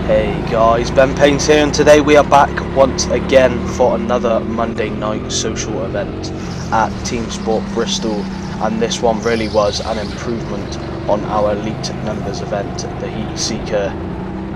Hey guys, Ben Paynes here, and today we are back once again for another Monday night social event at Teamsport Bristol, and this one really was an improvement on our elite numbers event, the Heatseaker.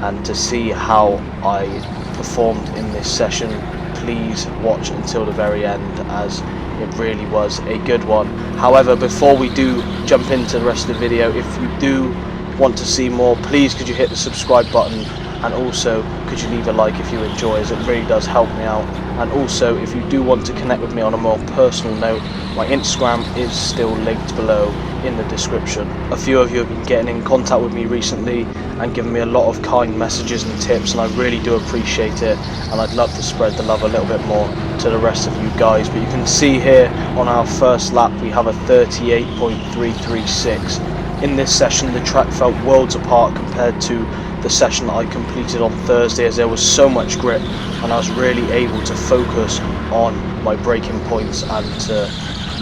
And to see how I performed in this session, please watch until the very end, as it really was a good one. However, before we do jump into the rest of the video, if you do want to see more, please could you hit the subscribe button, and also could you leave a like if you enjoy, as it really does help me out. And also, if you do want to connect with me on a more personal note, my Instagram is still linked below in the description. A few of you have been getting in contact with me recently and giving me a lot of kind messages and tips, and I really do appreciate it, and I'd love to spread the love a little bit more to the rest of you guys. But you can see here on our first lap we have a 38.336. In this session the track felt worlds apart compared to the session that I completed on Thursday, as there was so much grip and I was really able to focus on my braking points and to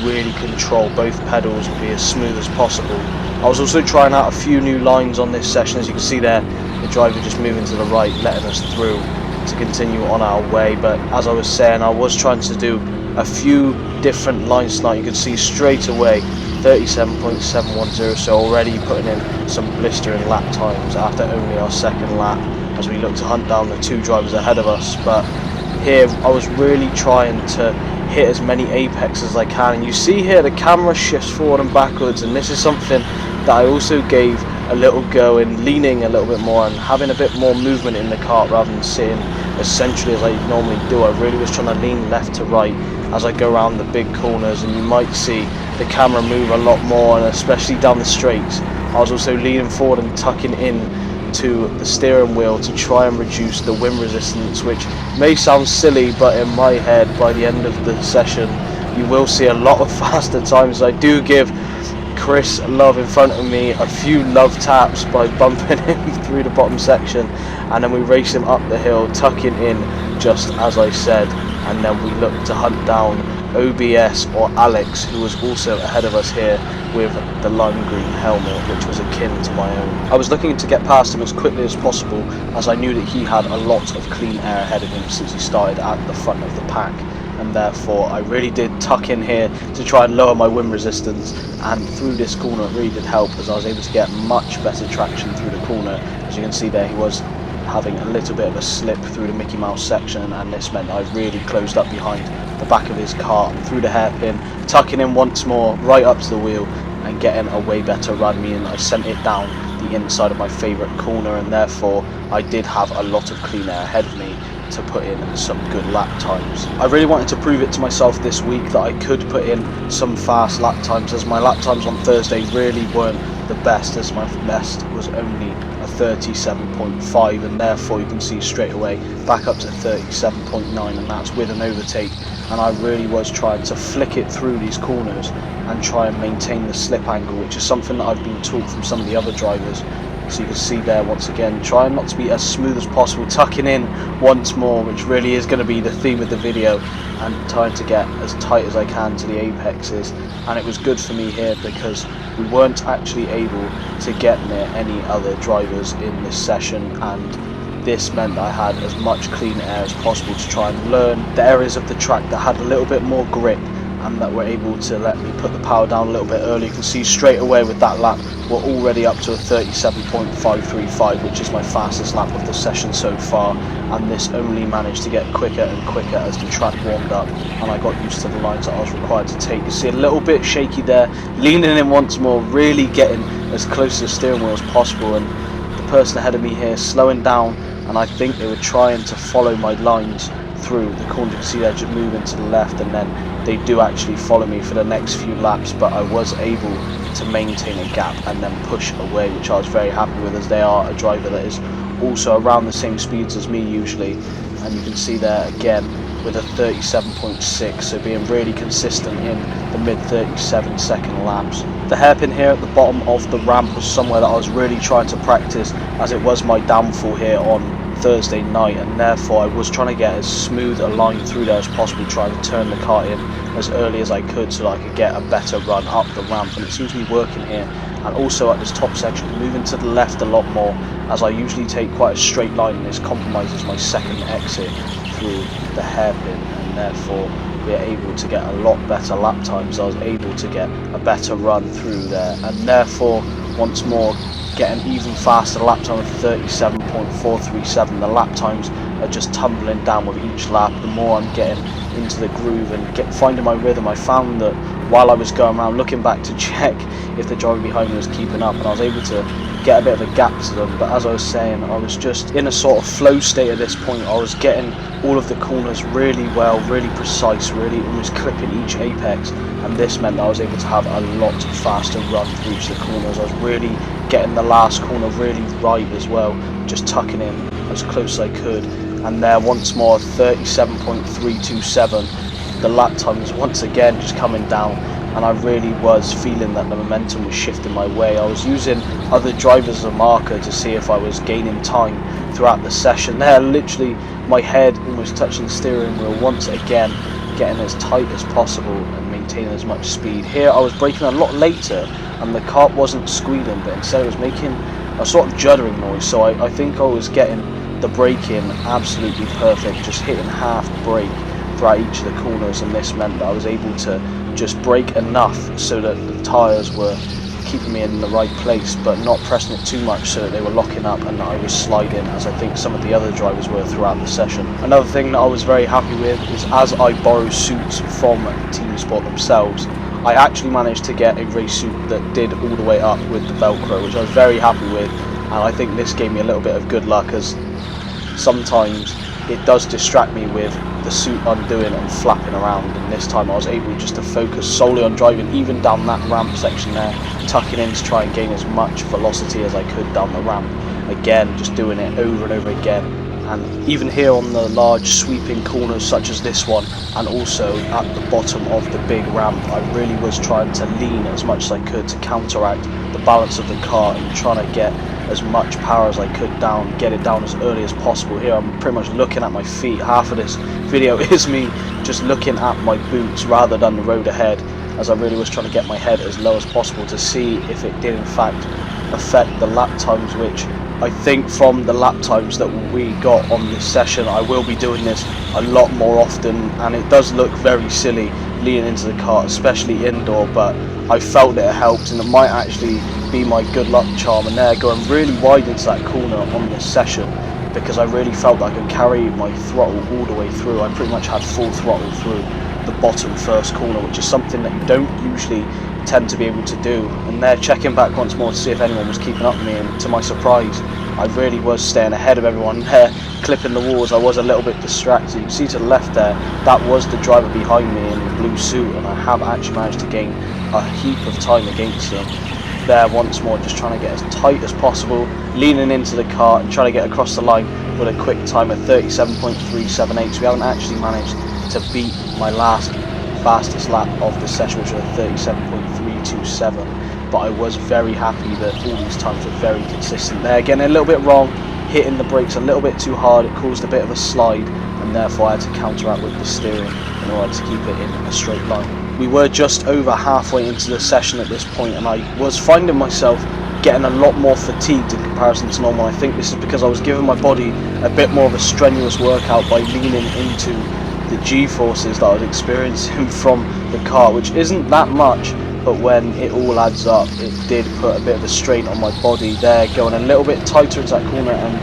really control both pedals and be as smooth as possible. I was also trying out a few new lines on this session. As you can see there, the driver just moving to the right, letting us through to continue on our way. But as I was saying, I was trying to do a few different lines tonight. You can see straight away 37.710, so already putting in some blistering lap times after only our second lap, as we look to hunt down the two drivers ahead of us. But here I was really trying to hit as many apex as I can, and you see here the camera shifts forward and backwards, and this is something that I also gave a little go in, leaning a little bit more and having a bit more movement in the kart rather than sitting as centrally as I normally do. I really was trying to lean left to right as I go around the big corners, and you might see the camera move a lot more, and especially down the straights I was also leaning forward and tucking in to the steering wheel to try and reduce the wind resistance, which may sound silly, but in my head by the end of the session you will see a lot of faster times. I do give Chris Love in front of me a few love taps by bumping him through the bottom section, and then we race him up the hill tucking in just as I said, and then we look to hunt down OBS or Alex, who was also ahead of us here with the lime green helmet, which was akin to my own. I was looking to get past him as quickly as possible, as I knew that he had a lot of clean air ahead of him since he started at the front of the pack, and therefore I really did tuck in here to try and lower my wind resistance, and through this corner it really did help, as I was able to get much better traction through the corner. As you can see there, he was having a little bit of a slip through the Mickey Mouse section, and this meant I really closed up behind the back of his car and through the hairpin, tucking in once more right up to the wheel and getting a way better run. Me, and I sent it down the inside of my favourite corner, and therefore I did have a lot of clean air ahead of me to put in some good lap times. I really wanted to prove it to myself this week that I could put in some fast lap times, as my lap times on Thursday really weren't the best, as my best was only a 37.5, and therefore you can see straight away back up to 37.9, and that's with an overtake. And I really was trying to flick it through these corners and try and maintain the slip angle, which is something that I've been taught from some of the other drivers. So you can see there once again, trying not to be as smooth as possible, tucking in once more, which really is going to be the theme of the video, and trying to get as tight as I can to the apexes. And it was good for me here because we weren't actually able to get near any other drivers in this session, and this meant I had as much clean air as possible to try and learn the areas of the track that had a little bit more grip and that were able to let me put the power down a little bit early. You can see straight away with that lap we're already up to a 37.535, which is my fastest lap of the session so far, and this only managed to get quicker and quicker as the track warmed up and I got used to the lines that I was required to take. You see a little bit shaky there, leaning in once more, really getting as close to the steering wheel as possible, and the person ahead of me here slowing down, and I think they were trying to follow my lines through the corner. You can see they're just moving to the left, and then they do actually follow me for the next few laps, but I was able to maintain a gap and then push away, which I was very happy with, as they are a driver that is also around the same speeds as me usually. And you can see there again with a 37.6, so being really consistent in the mid 37 second laps. The hairpin here at the bottom of the ramp was somewhere that I was really trying to practice, as it was my downfall here on Thursday night, and therefore I was trying to get as smooth a line through there as possible, trying to turn the car in as early as I could so that I could get a better run up the ramp, and it seems to be working here and also at this top section moving to the left a lot more, as I usually take quite a straight line, and this compromises my second exit through the hairpin, and therefore we're able to get a lot better lap times. I was able to get a better run through there, and therefore once more getting even faster lap time of 37.437. The lap times are just tumbling down with each lap. The more I'm getting into the groove and finding my rhythm, I found that while I was going around looking back to check if the driver behind me was keeping up, and I was able to get a bit of a gap to them. But as I was saying, I was just in a sort of flow state at this point. I was getting all of the corners really well, really precise, really almost clipping each apex, and this meant that I was able to have a lot faster run through each of the corners. I was really getting the last corner really right as well, just tucking in as close as I could, and there once more 37.327. the lap time was once again just coming down, and I really was feeling that the momentum was shifting my way. I was using other drivers as a marker to see if I was gaining time throughout the session. There, literally my head almost touching the steering wheel, once again getting as tight as possible and maintaining as much speed. Here I was braking a lot later, and the kart wasn't squealing, but instead it was making a sort of juddering noise, so I think I was getting the braking absolutely perfect, just hitting half brake throughout each of the corners, and this meant that I was able to just brake enough so that the tyres were keeping me in the right place, but not pressing it too much so that they were locking up and I was sliding, as I think some of the other drivers were throughout the session. Another thing that I was very happy with is, as I borrow suits from Teamsport themselves, I actually managed to get a race suit that did all the way up with the Velcro, which I was very happy with, and I think this gave me a little bit of good luck, as sometimes it does distract me with the suit undoing and flapping around, and this time I was able just to focus solely on driving, even down that ramp section there, tucking in to try and gain as much velocity as I could down the ramp. Again, just doing it over and over again, and even here on the large sweeping corners such as this one, and also at the bottom of the big ramp, I really was trying to lean as much as I could to counteract the balance of the car and trying to get as much power as I could down, get it down as early as possible. Here I'm pretty much looking at my feet. Half of this video is me just looking at my boots rather than the road ahead, as I really was trying to get my head as low as possible to see if it did in fact affect the lap times, which I think from the lap times that we got on this session, I will be doing this a lot more often, and it does look very silly leaning into the car, especially indoor, but I felt that it helped, and it might actually be my good luck charm. And there, going really wide into that corner on this session, because I really felt that I could carry my throttle all the way through. I pretty much had full throttle through the bottom first corner, which is something that you don't usually tend to be able to do. And there, checking back once more to see if anyone was keeping up with me, and to my surprise, I really was staying ahead of everyone there, clipping the walls. I was a little bit distracted. You can see to the left there, that was the driver behind me in the blue suit, and I have actually managed to gain a heap of time against them. There, once more, just trying to get as tight as possible, leaning into the car and trying to get across the line with a quick time of 37.378. So we haven't actually managed to beat my last fastest lap of the session, which was 37.327. But I was very happy that all these times were very consistent. There, getting a little bit wrong, hitting the brakes a little bit too hard, it caused a bit of a slide, and therefore I had to counteract with the steering in order to keep it in a straight line. We were just over halfway into the session at this point, and I was finding myself getting a lot more fatigued in comparison to normal. I think this is because I was giving my body a bit more of a strenuous workout by leaning into the G-forces that I was experiencing from the car, which isn't that much, but when it all adds up, it did put a bit of a strain on my body there, going a little bit tighter into that corner, and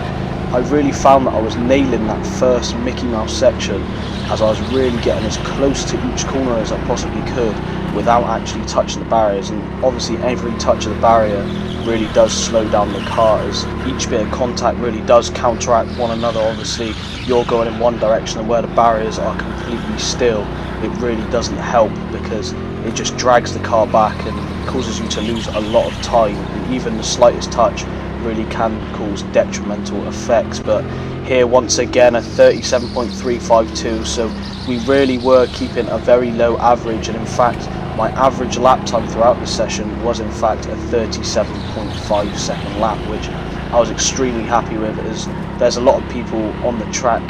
I really found that I was nailing that first Mickey Mouse section, as I was really getting as close to each corner as I possibly could without actually touching the barriers. And obviously every touch of the barrier really does slow down the car, as each bit of contact really does counteract one another. Obviously you're going in one direction, and where the barriers are completely still, it really doesn't help, because it just drags the car back and causes you to lose a lot of time, and even the slightest touch really can cause detrimental effects. But here once again a 37.352, so we really were keeping a very low average, and in fact my average lap time throughout the session was in fact a 37.5 second lap, which I was extremely happy with, as there's a lot of people on the track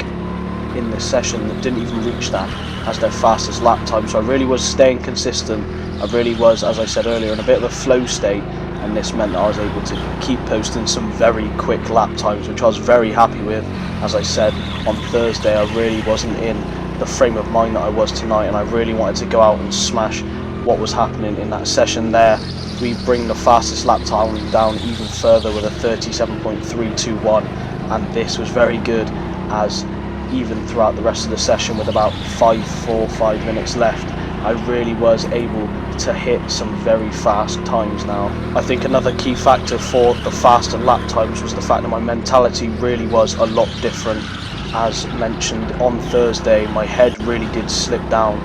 in this session that didn't even reach that as their fastest lap time. So I really was staying consistent. I really was, as I said earlier, in a bit of a flow state, and this meant that I was able to keep posting some very quick lap times, which I was very happy with. As I said, on Thursday I really wasn't in the frame of mind that I was tonight, and I really wanted to go out and smash what was happening in that session there. We bring the fastest lap time down even further with a 37.321, and this was very good, as even throughout the rest of the session with about 5 minutes left, I really was able to hit some very fast times now. I think another key factor for the faster lap times was the fact that my mentality really was a lot different. As mentioned on Thursday, my head really did slip down,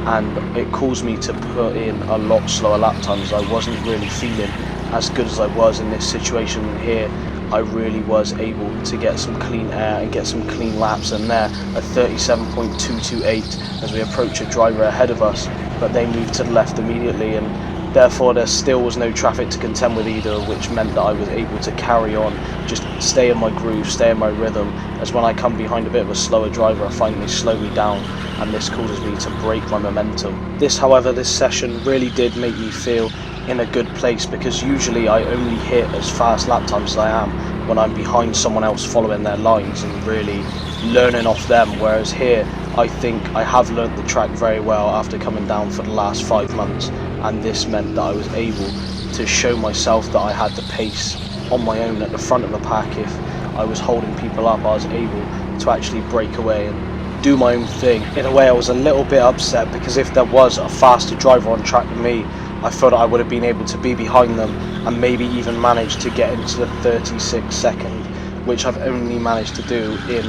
and it caused me to put in a lot slower lap times. I wasn't really feeling as good as I was in this situation here. I really was able to get some clean air and get some clean laps, and there a 37.228 as we approach a driver ahead of us, but they moved to the left immediately, and therefore there still was no traffic to contend with either, which meant that I was able to carry on, just stay in my groove, stay in my rhythm, as when I come behind a bit of a slower driver I find they slow me down, and this causes me to break my momentum. This, however, this session really did make me feel in a good place, because usually I only hit as fast lap times as I am when I'm behind someone else following their lines and really learning off them, whereas here I think I have learnt the track very well after coming down for the last 5 months, and this meant that I was able to show myself that I had the pace on my own at the front of the pack. If I was holding people up, I was able to actually break away and do my own thing. In a way, I was a little bit upset, because if there was a faster driver on track than me, I felt I would have been able to be behind them and maybe even manage to get into the 36 second, which I've only managed to do in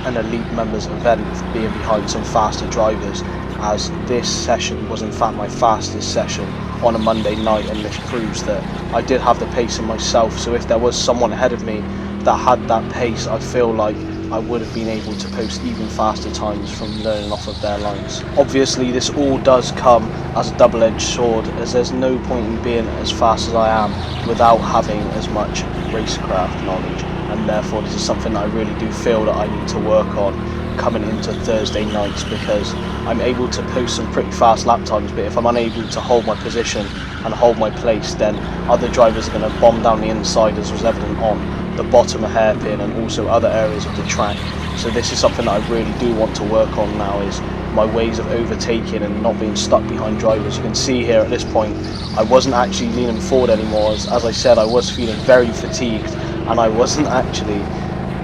an elite members event, being behind some faster drivers, as this session was in fact my fastest session on a Monday night, and this proves that I did have the pace in myself. So if there was someone ahead of me that had that pace, I feel like I would have been able to post even faster times from learning off of their lines. Obviously this all does come as a double-edged sword, as there's no point in being as fast as I am without having as much racecraft knowledge, and therefore this is something that I really do feel that I need to work on coming into Thursday nights, because I'm able to post some pretty fast lap times, but if I'm unable to hold my position and hold my place, then other drivers are going to bomb down the inside, as was evident on the bottom of hairpin and also other areas of the track. So this is something that I really do want to work on now, is my ways of overtaking and not being stuck behind drivers. You can see here at this point I wasn't actually leaning forward anymore, as I said I was feeling very fatigued, and I wasn't actually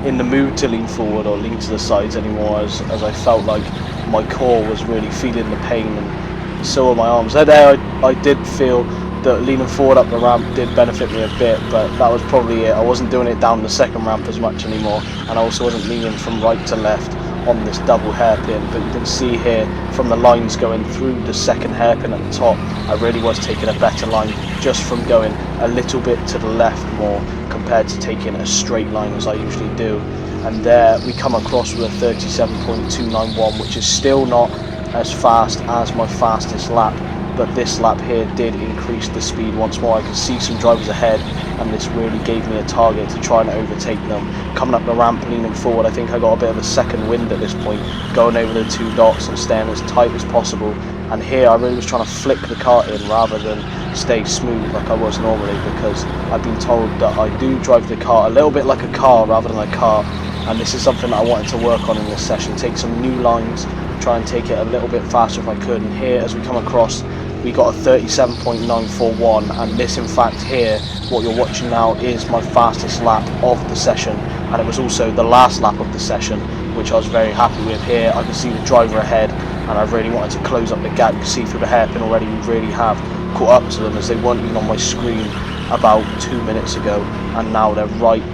in the mood to lean forward or lean to the sides anymore, as I felt like my core was really feeling the pain, and so were my arms. There I did feel that leaning forward up the ramp did benefit me a bit, but that was probably it. I wasn't doing it down the second ramp as much anymore, and I also wasn't leaning from right to left on this double hairpin, but you can see here from the lines going through the second hairpin at the top, I really was taking a better line just from going a little bit to the left more compared to taking a straight line as I usually do. And there we come across with a 37.291, which is still not as fast as my fastest lap, but this lap here did increase the speed once more. I could see some drivers ahead, and this really gave me a target to try and overtake them. Coming up the ramp, leaning forward, I think I got a bit of a second wind at this point, going over the 2 dots and staying as tight as possible. And here I really was trying to flick the car in rather than stay smooth like I was normally, because I've been told that I do drive the car a little bit like a car rather than a car, and this is something that I wanted to work on in this session. Take some new lines, try and take it a little bit faster if I could. And here as we come across, we got a 37.941, and this in fact here, what you're watching now, is my fastest lap of the session, and it was also the last lap of the session, which I was very happy with. Here I can see the driver ahead, and I really wanted to close up the gap. You can see through the hairpin already we really have caught up to them, as they weren't even on my screen about 2 minutes ago, and now they're right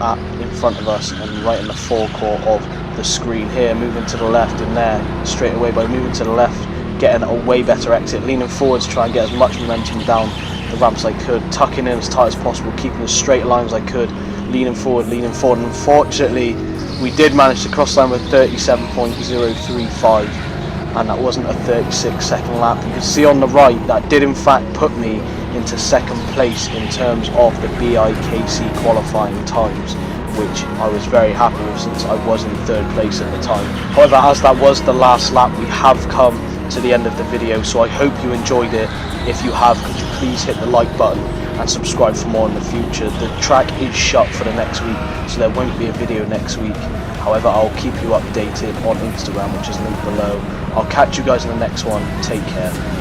in front of us and right in the forecourt of the screen here. Moving to the left, and there straight away by moving to the left, getting a way better exit, leaning forward to try and get as much momentum down the ramps as I could, tucking in as tight as possible, keeping as straight a line as I could, leaning forward, and unfortunately we did manage to cross line with 37.035, and that wasn't a 36 second lap. You can see on the right that did in fact put me into second place in terms of the BIKC qualifying times, which I was very happy with since I was in third place at the time. However, as that was the last lap, we have come to the end of the video, so I hope you enjoyed it. If you have, could you please hit the like button and subscribe for more in the future. The track is shut for the next week, so there won't be a video next week. However, I'll keep you updated on Instagram, which is linked below. I'll catch you guys in the next one. Take care.